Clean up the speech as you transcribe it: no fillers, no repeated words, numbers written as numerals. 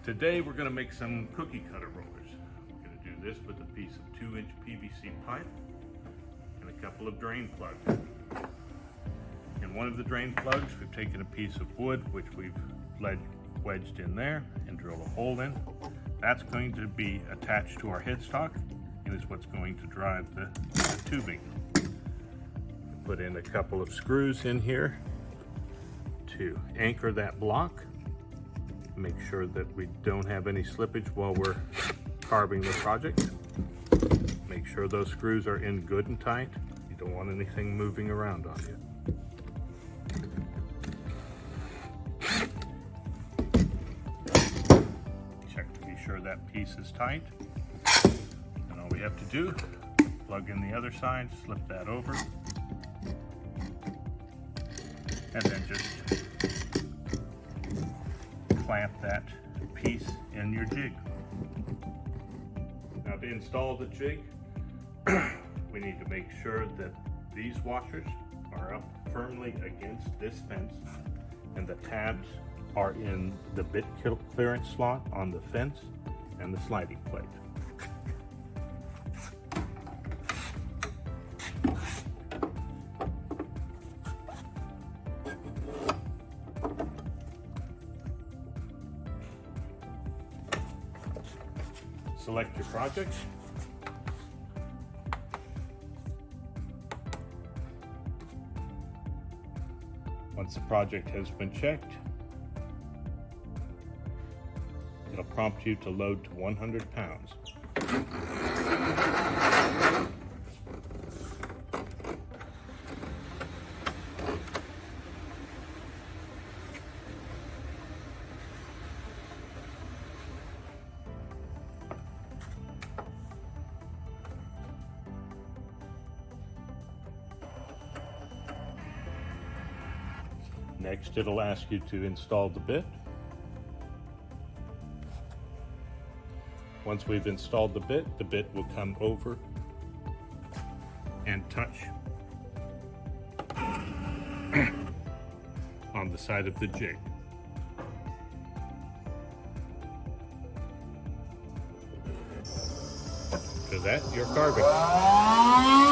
Today we're going to make some cookie cutter rollers. We're going to do this with a piece of 2-inch PVC pipe and a couple of drain plugs. In one of the drain plugs we've taken a piece of wood which we've wedged in there and drilled a hole in. That's going to be attached to our headstock and is what's going to drive the tubing. Put in a couple of screws in here to anchor that block. Make sure that we don't have any slippage while we're carving the project. Make sure those screws are in good and tight. You don't want anything moving around on you. Check to be sure that piece is tight. And all we have to do, plug in the other side, slip that over, and then just clamp that piece in your jig. Now to install the jig, we need to make sure that these washers are up firmly against this fence and the tabs are in the bit clearance slot on the fence and the sliding plate. Select your project. Once the project has been checked, it'll prompt you to load to 100 pounds. Next, it'll ask you to install the bit. Once we've installed the bit will come over and touch on the side of the jig. After that, you're carving.